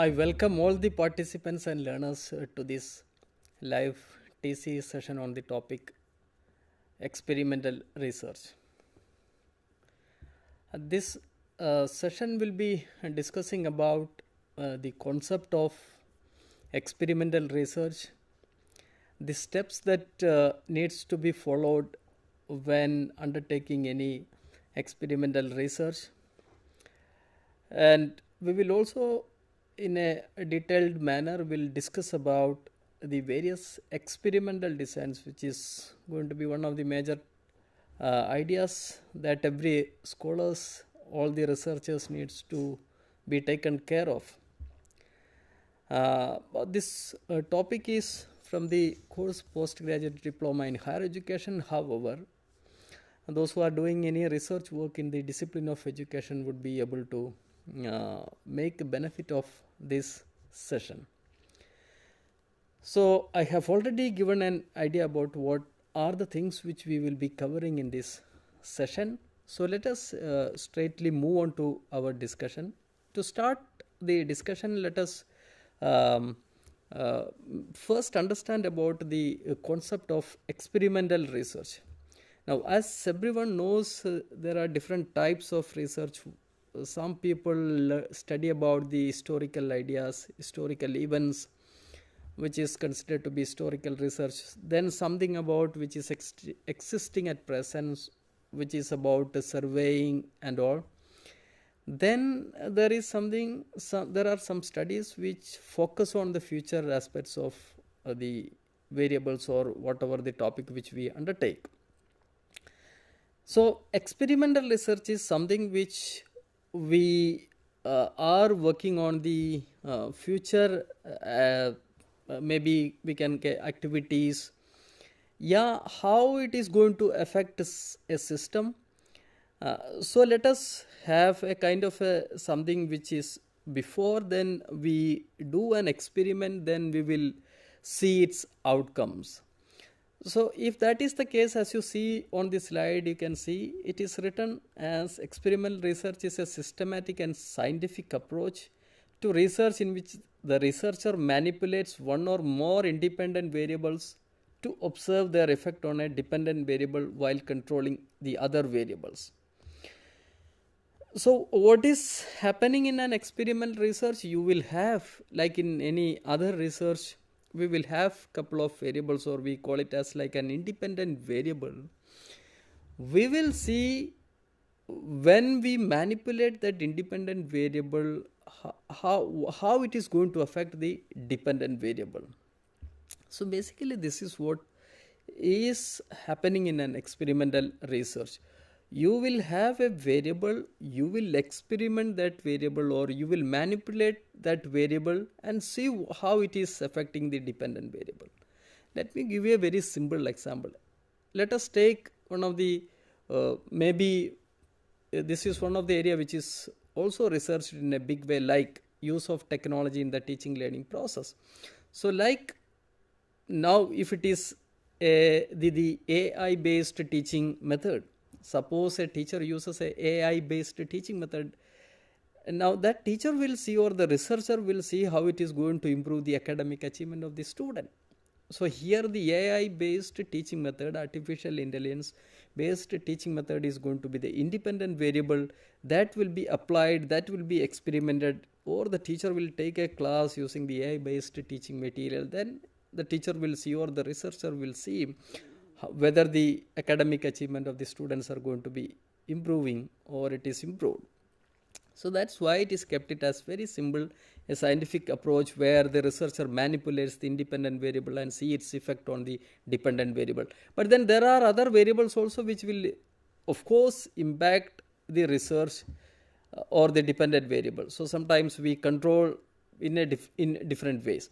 I welcome all the participants and learners to this live TC session on the topic experimental research. This session will be discussing about the concept of experimental research, the steps that needs to be followed when undertaking any experimental research, and we will also in a detailed manner will discuss about the various experimental designs, which is going to be one of the major ideas that every scholars, all the researchers needs to be taken care of. This topic is from the course postgraduate diploma in higher education. However, those who are doing any research work in the discipline of education would be able to make a benefit of this session. So I have already given an idea about what are the things which we will be covering in this session. So let us straightly move on to our discussion. To start the discussion, let us first understand about the concept of experimental research. Now, as everyone knows, there are different types of research. Some people study about the historical ideas, historical events, which is considered to be historical research. Then something about which is existing at present, which is about surveying and all. Then there is there are some studies which focus on the future aspects of the variables or whatever the topic which we undertake. So experimental research is something which we are working on the future, maybe we can get activities, how it is going to affect a system. So let us have a kind of something which is before then we do an experiment, then we will see its outcomes. So if that is the case, as you see on the slide, you can see it is written as experimental research is a systematic and scientific approach to research in which the researcher manipulates one or more independent variables to observe their effect on a dependent variable while controlling the other variables. So what is happening in an experimental research? You will have, like in any other research, we will have couple of variables, or we call it as like an independent variable. We will see when we manipulate that independent variable, how it is going to affect the dependent variable. So basically this is what is happening in an experimental research. You will have a variable, you will experiment that variable, or you will manipulate that variable and see how it is affecting the dependent variable. Let me give you a very simple example. Let us take one of the maybe this is one of the area which is also researched in a big way, like use of technology in the teaching learning process. So like now if it is the AI based teaching method, suppose a teacher uses a AI based teaching method, and now that teacher will see, or the researcher will see, how it is going to improve the academic achievement of the student. So here the AI based teaching method, artificial intelligence based teaching method, is going to be the independent variable that will be applied, that will be experimented, or the teacher will take a class using the AI based teaching material. Then the teacher will see, or the researcher will see whether the academic achievement of the students are going to be improving or it is improved. So that's why it is kept it as very simple, a scientific approach where the researcher manipulates the independent variable and see its effect on the dependent variable. But then there are other variables also which will of course impact the research or the dependent variable. So sometimes we control in different ways.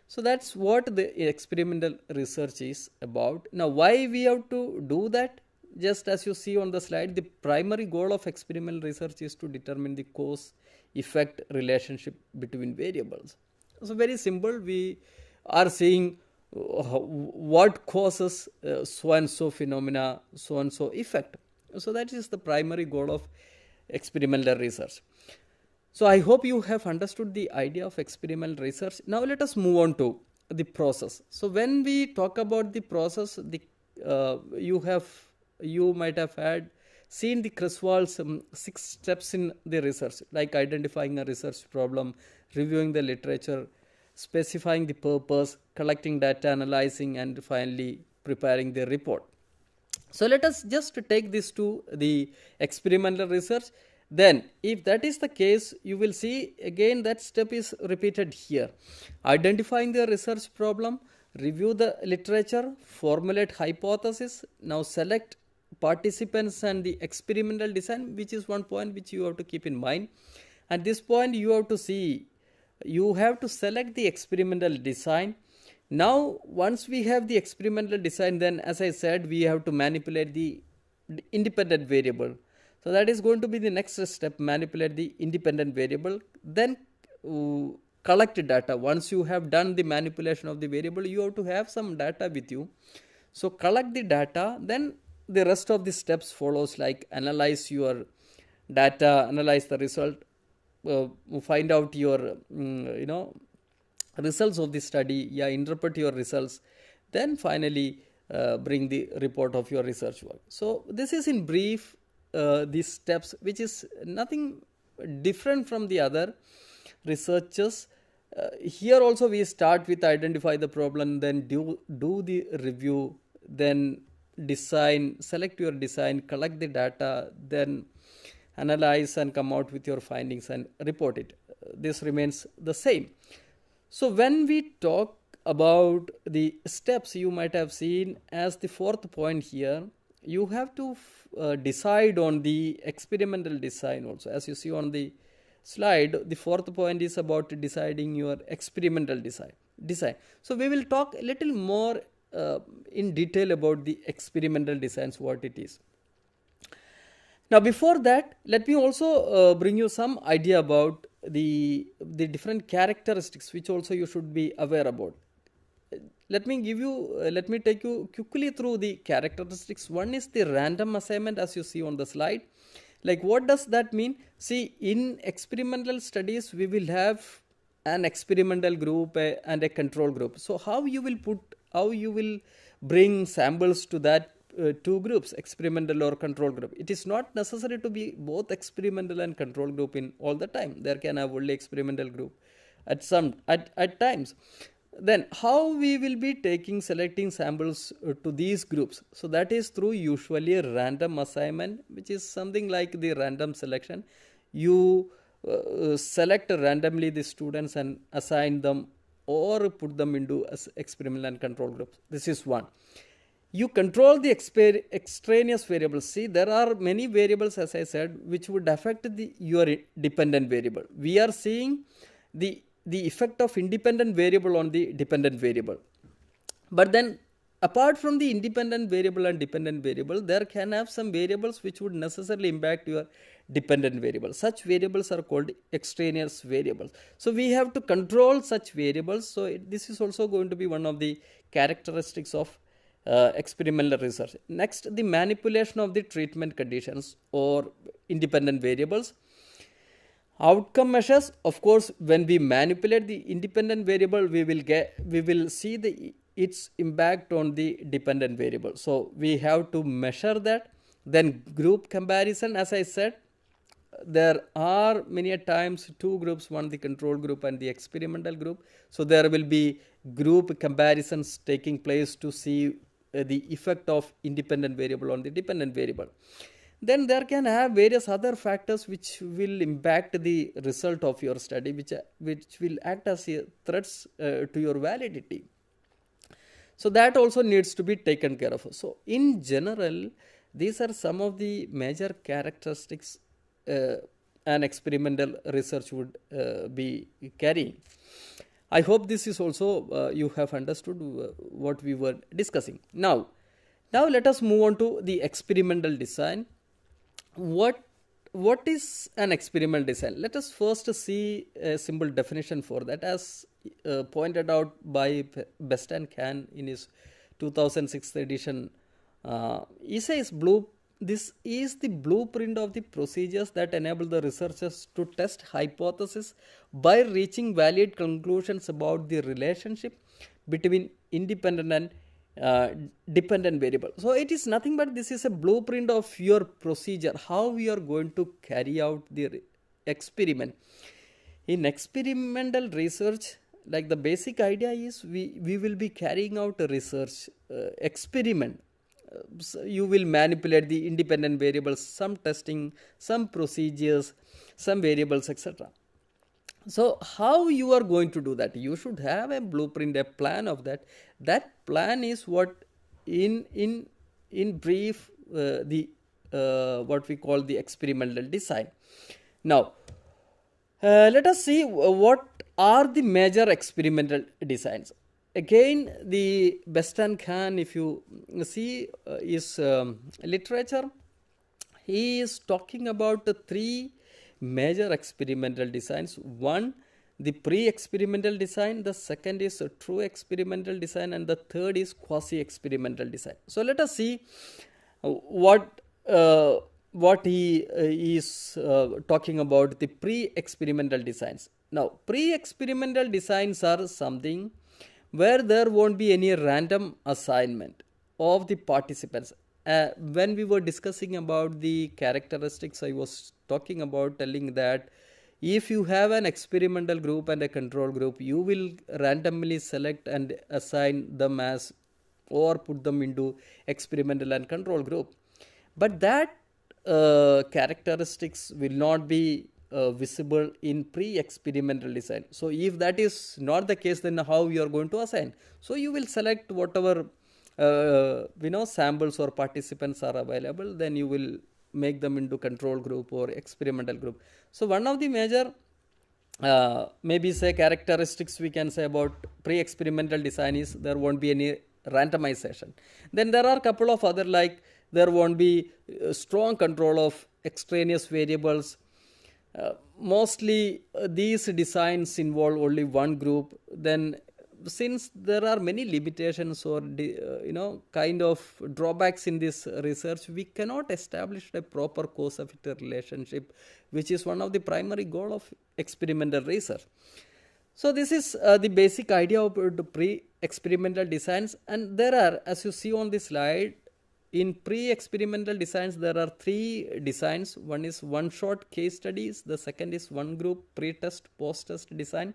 So that's what the experimental research is about. Now why we have to do that? Just as you see on the slide, the primary goal of experimental research is to determine the cause effect relationship between variables. So very simple, we are seeing what causes so and so phenomena, so and so effect. So that is the primary goal of experimental research. So I hope you have understood the idea of experimental research. Now let us move on to the process. So when we talk about the process, you might have had seen the Creswell's 6 steps in the research, like identifying a research problem, reviewing the literature, specifying the purpose, collecting data, analyzing, and finally preparing the report. So let us just take this to the experimental research. Then if that is the case, you will see again that step is repeated here. Identifying the research problem, review the literature, formulate hypothesis, now select participants and the experimental design, which is one point which you have to keep in mind. At this point you have to select the experimental design. Now once we have the experimental design, then as I said, we have to manipulate the independent variable. So that is going to be the next step, manipulate the independent variable. Then collect data. Once you have done the manipulation of the variable, you have to have some data with you. So collect the data, then the rest of the steps follows, like analyze your data, analyze the result, find out your results of the study, interpret your results, then finally bring the report of your research work. So this is in brief these steps, which is nothing different from the other researches. Here also we start with identify the problem, then do the review, then design, select your design, collect the data, then analyze and come out with your findings and report it. This remains the same. So when we talk about the steps, you might have seen as the fourth point here, you have to decide on the experimental design also. As you see on the slide, the fourth point is about deciding your experimental design. So we will talk a little more in detail about the experimental designs, what it is. Now before that, let me also bring you some idea about the different characteristics which also you should be aware about. Let me take you quickly through the characteristics. One is the random assignment, as you see on the slide. Like, what does that mean? See, in experimental studies, we will have an experimental group and a control group. So how you will bring samples to that two groups, experimental or control group. It is not necessary to be both experimental and control group in all the time. There can have only experimental group at times. Then how we will be selecting samples to these groups? So that is through usually a random assignment, which is something like the random selection. You select randomly the students and assign them or put them into experimental and control groups. This is one. You control the extraneous variables. See, there are many variables, as I said, which would affect your dependent variable. We are seeing the effect of independent variable on the dependent variable. But then apart from the independent variable and dependent variable, there can have some variables which would necessarily impact your dependent variable. Such variables are called extraneous variables. So we have to control such variables. So this is also going to be one of the characteristics of experimental research. Next, the manipulation of the treatment conditions or independent variables. Outcome measures, of course, when we manipulate the independent variable, we will see its impact on the dependent variable. So we have to measure that. Then group comparison, as I said, there are many a times two groups, one the control group and the experimental group. So there will be group comparisons taking place to see the effect of independent variable on the dependent variable. Then there can have various other factors which will impact the result of your study, which will act as threats to your validity. So that also needs to be taken care of. So in general, these are some of the major characteristics an experimental research would be carrying. I hope this is also you have understood what we were discussing. Now let us move on to the experimental design. What is an experimental design? Let us first see a simple definition for that, as pointed out by Best and Can in his 2006 edition. He says this is the blueprint of the procedures that enable the researchers to test hypotheses by reaching valid conclusions about the relationship between independent and dependent variable. So it is nothing but this is a blueprint of your procedure, how we are going to carry out the experiment. In experimental research, like the basic idea is we will be carrying out a research experiment. So you will manipulate the independent variables, some testing, some procedures, some variables, etc. So how you are going to do that? You should have a blueprint, a plan of that. That plan is what in brief the what we call the experimental design. Now let us see what are the major experimental designs. Again, the Best and Khan, if you see his literature, he is talking about the three major experimental designs. One, the pre-experimental design, the second is a true experimental design, and the third is quasi-experimental design. So let us see what he is talking about the pre-experimental designs. Now, pre-experimental designs are something where there won't be any random assignment of the participants. When we were discussing about the characteristics, I was talking about telling that if you have an experimental group and a control group, you will randomly select and assign them as or put them into experimental and control group. But that characteristics will not be visible in pre-experimental design. So if that is not the case, then how you are going to assign? So you will select whatever samples or participants are available, then you will make them into control group or experimental group. So one of the major maybe say characteristics we can say about pre-experimental design is there won't be any randomization. Then there are a couple of other, like there won't be strong control of extraneous variables. Mostly these designs involve only one group. Then since there are many limitations or kind of drawbacks in this research, we cannot establish a proper cause-effect relationship, which is one of the primary goal of experimental research. So this is the basic idea of the pre-experimental designs, and there are, as you see on the slide, in pre-experimental designs there are three designs. One is one-shot case studies, the second is one group pre-test post-test design,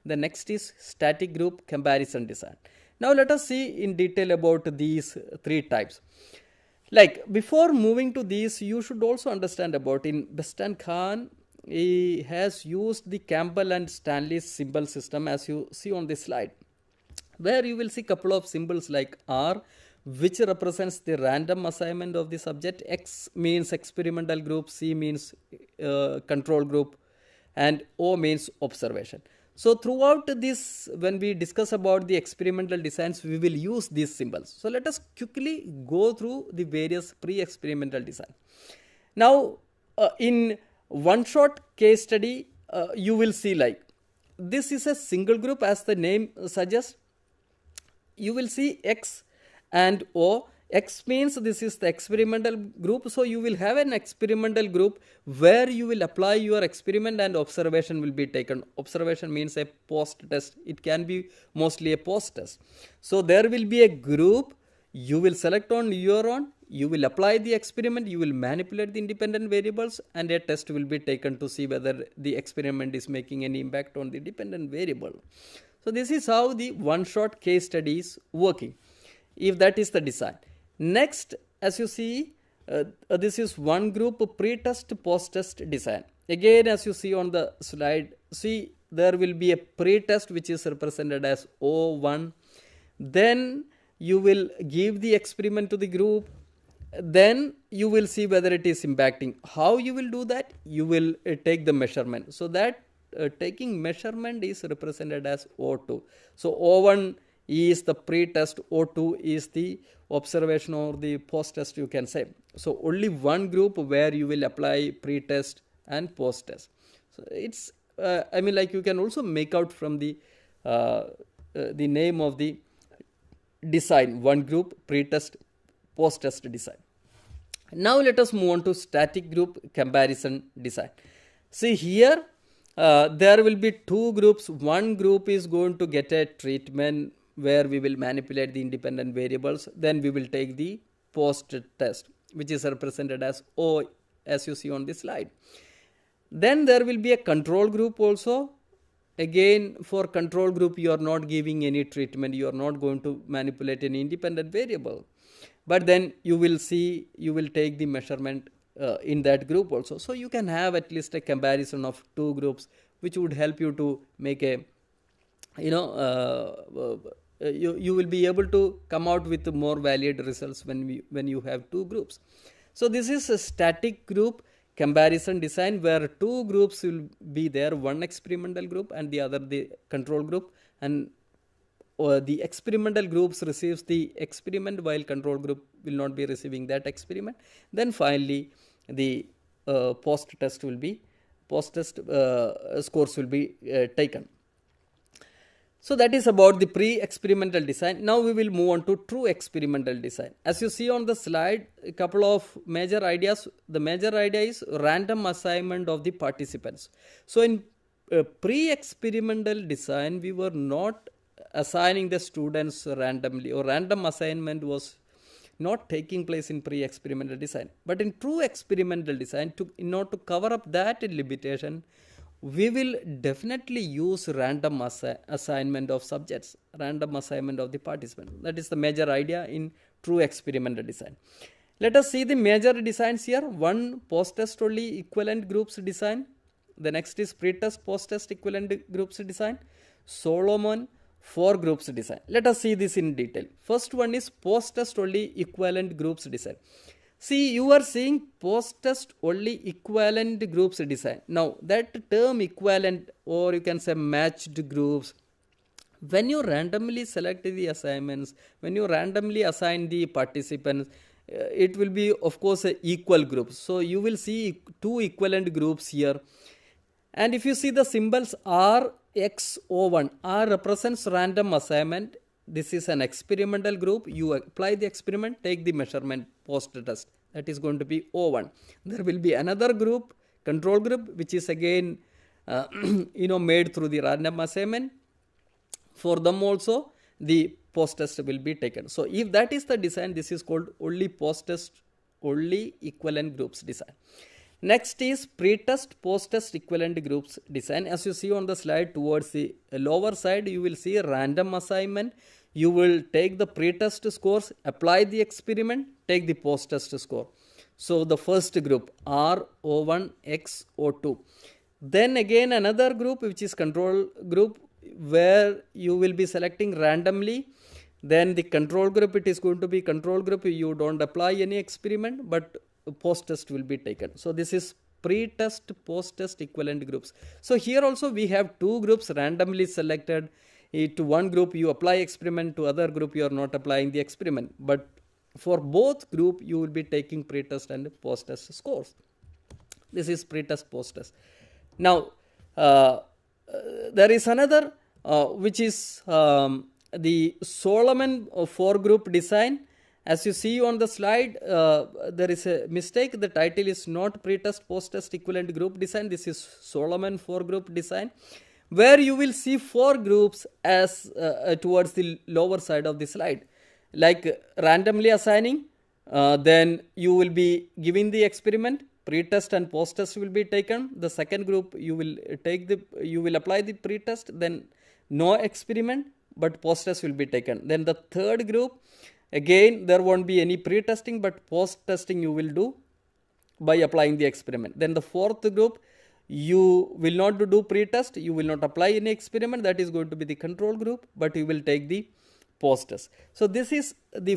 the next is static group comparison design. Now let us see in detail about these three types. Like before moving to these, you should also understand about in Best and Khan, he has used the Campbell and Stanley's symbol system, as you see on this slide, where you will see couple of symbols like R, which represents the random assignment of the subject, X means experimental group, C means control group, and O means observation. So throughout this, when we discuss about the experimental designs, we will use these symbols. So let us quickly go through the various pre-experimental design. Now in one-shot case study, you will see like this is a single group, as the name suggests. You will see X and O. X means this is the experimental group, so you will have an experimental group where you will apply your experiment and observation will be taken. Observation means a post test. It can be mostly a post test. So there will be a group, you will select on your own, you will apply the experiment, you will manipulate the independent variables, and a test will be taken to see whether the experiment is making any impact on the dependent variable. So this is how the one-shot case study is working, if that is the design. Next, as you see, this is one group pre-test post-test design. Again, as you see on the slide, see there will be a pre-test which is represented as O1. Then you will give the experiment to the group. Then you will see whether it is impacting. How you will do that? You will take the measurement. So that taking measurement is represented as O2. So O1 is the pre-test, O2 is the observation or the post-test, you can say. So only one group where you will apply pre-test and post-test. So it's like you can also make out from the name of the design, one group pre-test post-test design. Now let us move on to static group comparison design. See here, there will be two groups. One group is going to get a treatment where we will manipulate the independent variables. Then we will take the post test, which is represented as O, as you see on this slide. Then there will be a control group also. Again, for control group, you are not giving any treatment. You are not going to manipulate any independent variable. But then you will see, you will take the measurement in that group also. So you can have at least a comparison of two groups, which would help you to make a, you will be able to come out with more valid results when you have two groups. So this is a static group comparison design where two groups will be there, one experimental group and the other the control group, and the experimental groups receives the experiment while control group will not be receiving that experiment. Then finally the post test scores will be taken. So that is about the pre-experimental design. Now we will move on to true experimental design. As you see on the slide, a couple of major ideas. The major idea is random assignment of the participants. So in pre-experimental design, we were not assigning the students randomly, or random assignment was not taking place in pre-experimental design. But in true experimental design, in order to cover up that limitation, we will definitely use random assignment of subjects, random assignment of the participants. That is the major idea in true experimental design. Let us see the major designs here. One, post-test only equivalent groups design. The next is pre-test, post-test equivalent groups design. Solomon, 4 groups design. Let us see this in detail. First one is post-test only equivalent groups design. See, you are seeing post-test only equivalent groups design. Now, that term equivalent, or you can say matched groups, when you randomly select the assignments, when you randomly assign the participants, it will be, of course, a equal group. So, you will see two equivalent groups here. And if you see the symbols RXO1, R represents random assignment. This is an experimental group. You apply the experiment, take the measurement post-test. That is going to be O1. There will be another group, control group, which is again made through the random assignment. For them also, the post-test will be taken. So if that is the design, this is called only post-test, only equivalent groups design. Next is pre-test, post-test equivalent groups design. As you see on the slide, towards the lower side, you will see a random assignment. You will take the pre-test scores, apply the experiment, take the post-test score. So the first group, RO1, XO2. Then again another group, which is control group, where you will be selecting randomly. Then the control group, it is going to be control group. You don't apply any experiment, but post-test will be taken. So this is pre-test, post-test equivalent groups. So here also we have two groups randomly selected. To one group you apply experiment, to other group you are not applying the experiment. But for both group you will be taking pre-test and post-test scores. This is pre-test, post-test. Now there is another which is the Solomon 4 group design. As you see on the slide, there is a mistake. The title is not pre-test, post-test equivalent group design. This is Solomon 4 group design, where you will see 4 groups as towards the lower side of the slide, like randomly assigning. Then you will be giving the experiment. Pre-test and post-test will be taken. The second group you will apply the pre-test. Then no experiment, but post-test will be taken. Then the third group, again, there won't be any pre-testing, but post-testing you will do by applying the experiment. Then the fourth group, you will not do pre-test, you will not apply any experiment. That is going to be the control group, but you will take the post-test. So this is the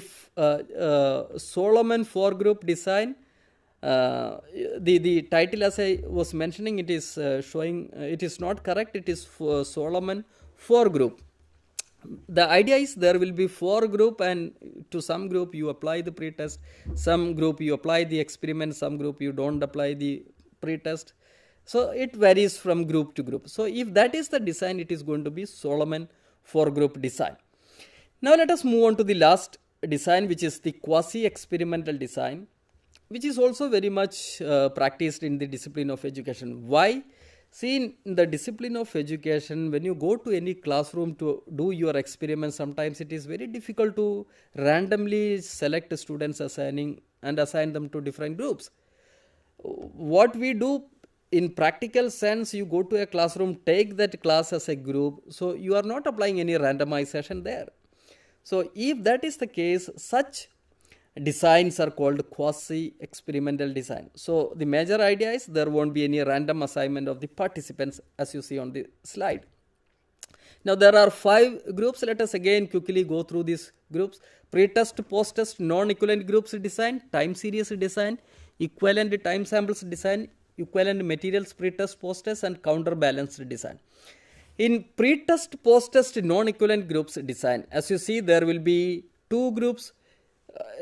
Solomon 4 group design. The title, as I was mentioning, it is showing, it is not correct. It is for Solomon 4 group. The idea is there will be 4 group, and to some group you apply the pre-test, some group you apply the experiment, some group you don't apply the pre-test. So it varies from group to group. So if that is the design, it is going to be Solomon 4 group design. Now let us move on to the last design, which is the quasi-experimental design. which is also very much practiced in the discipline of education. Why? See, in the discipline of education, when you go to any classroom to do your experiments, sometimes it is very difficult to randomly select students assign them to different groups. What we do in practical sense, you go to a classroom, take that class as a group, so you are not applying any randomization there. So if that is the case, such designs are called quasi-experimental design. So the major idea is there won't be any random assignment of the participants, as you see on the slide. Now there are 5 groups. Let us again quickly go through these groups. Pre-test, post-test, non-equivalent groups design, time series design, equivalent time samples design, equivalent materials pre-test, post-test, and counterbalanced design. In pre-test, post-test, non-equivalent groups design, as you see, there will be 2 groups.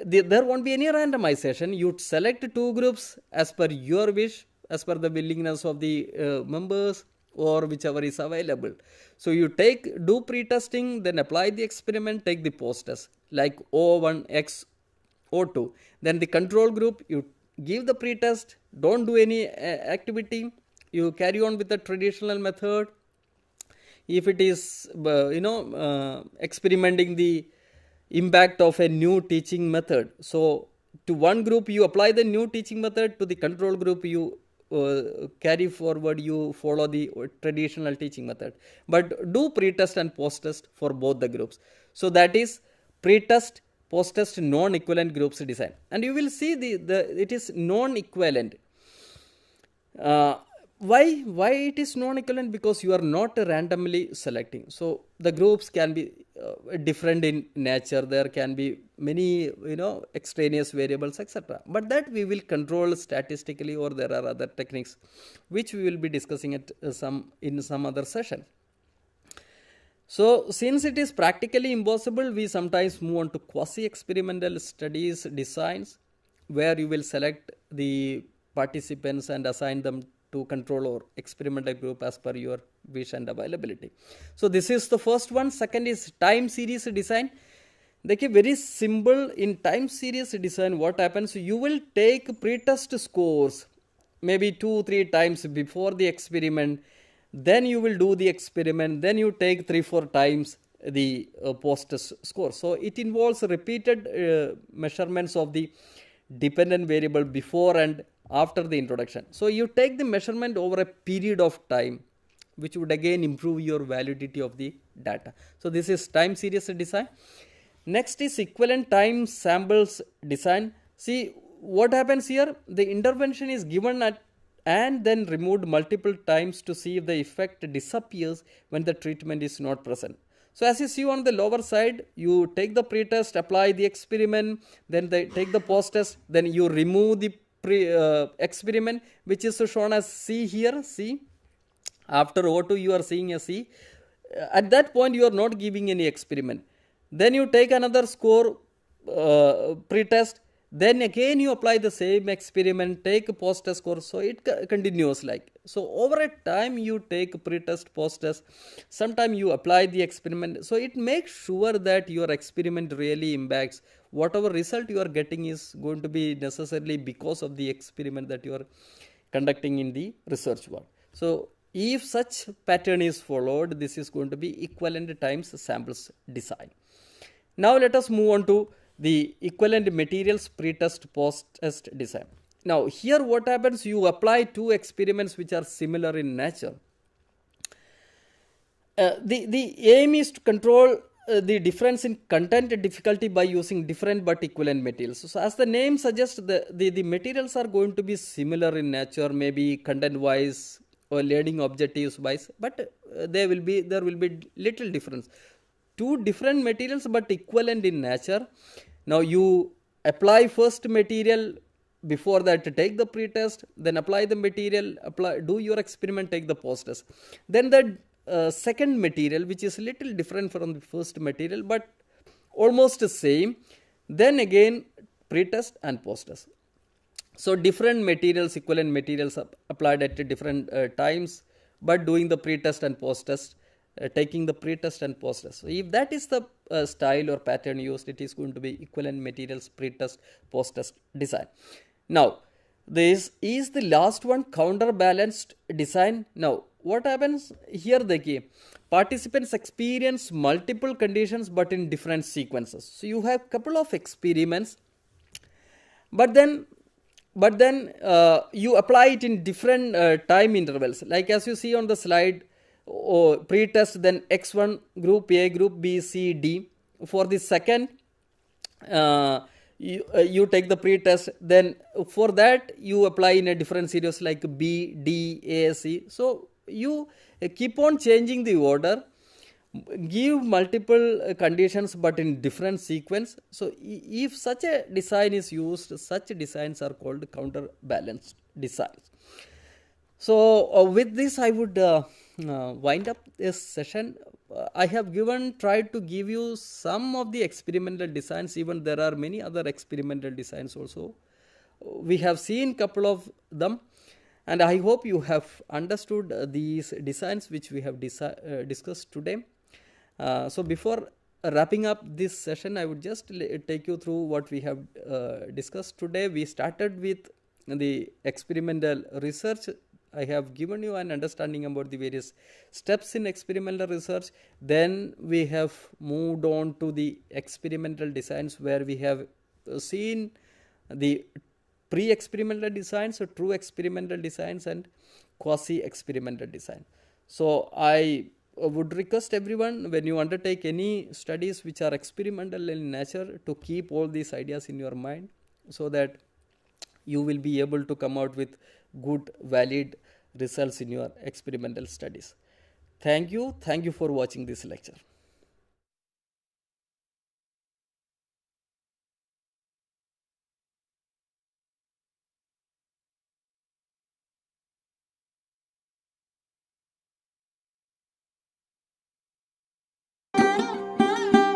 There won't be any randomization. You select 2 groups as per your wish, as per the willingness of the members, or whichever is available. So you do pre-testing, then apply the experiment, take the post-test, like O1, X, O2. Then the control group, you give the pre-test, don't do any activity, you carry on with the traditional method. If it is, experimenting the impact of a new teaching method, so to one group you apply the new teaching method, to the control group you carry forward, you follow the traditional teaching method, but do pre-test and post-test for both the groups. So that is pre-test, post-test, non-equivalent groups design. And you will see it is non-equivalent. Why it is non-equivalent? Because you are not randomly selecting. So the groups can be different in nature. There can be many extraneous variables, etc. But that we will control statistically, or there are other techniques which we will be discussing in some other session. So since it is practically impossible, we sometimes move on to quasi-experimental studies designs, where you will select the participants and assign them to control or experimental group as per your wish and availability. So this is the first one. Second is time series design. They keep very simple. In time series design, what happens? You will take pre-test scores maybe 2-3 times before the experiment. Then you will do the experiment. Then you take 3-4 times the post-test score. So it involves repeated measurements of the dependent variable before and after the introduction. So you take the measurement over a period of time, which would again improve your validity of the data. So this is time series design. Next is equivalent time samples design. See what happens here. The intervention is given and then removed multiple times to see if the effect disappears when the treatment is not present. So as you see on the lower side, you take the pre-test, apply the experiment, then take the post-test, then you remove the experiment, which is shown as C here. C. After O2 you are seeing a C. At that point you are not giving any experiment. Then you take another score, pre-test, then again you apply the same experiment, take a post-test score. So it continues like. So over a time you take pre-test, post-test, sometime you apply the experiment. So it makes sure that your experiment really impacts. Whatever result you are getting is going to be necessarily because of the experiment that you are conducting in the research work. So if such pattern is followed, this is going to be equivalent times samples design. Now let us move on to the equivalent materials pre-test, post-test design. Now here what happens, you apply 2 experiments which are similar in nature. The aim is to control the difference in content difficulty by using different but equivalent materials. So as the name suggests, the materials are going to be similar in nature, maybe content wise or learning objectives wise, but there will be little difference. 2 different materials but equivalent in nature. Now you apply first material, before that take the pre-test, then apply the material, do your experiment, take the post-test. Then the second material, which is a little different from the first material but almost the same, then again pre-test and post-test. So different materials, equivalent materials applied at different times, but doing the pre-test and post-test, taking the pre-test and post-test. So if that is the style or pattern used, it is going to be equivalent materials pre-test, post-test design. Now, this is the last one, counterbalanced design. Now, what happens here? The key participants experience multiple conditions but in different sequences. So you have couple of experiments, but then you apply it in different time intervals. Like as you see on the slide, pre-test, then X1 group, A group, B, C, D. For the second, you take the pre-test, then for that you apply in a different series like B, D, A, C. So you keep on changing the order, give multiple conditions but in different sequence. So if such a design is used, such designs are called counterbalanced designs. So with this I would wind up this session. I have tried to give you some of the experimental designs. Even there are many other experimental designs also. We have seen couple of them, and I hope you have understood these designs which we have discussed today. So before wrapping up this session, I would just take you through what we have discussed today. We started with the experimental research. I have given you an understanding about the various steps in experimental research. Then we have moved on to the experimental designs, where we have seen the pre-experimental designs, so true experimental designs, and quasi-experimental design. So I would request everyone, when you undertake any studies which are experimental in nature, to keep all these ideas in your mind, so that you will be able to come out with good, valid results in your experimental studies. Thank you for watching this lecture.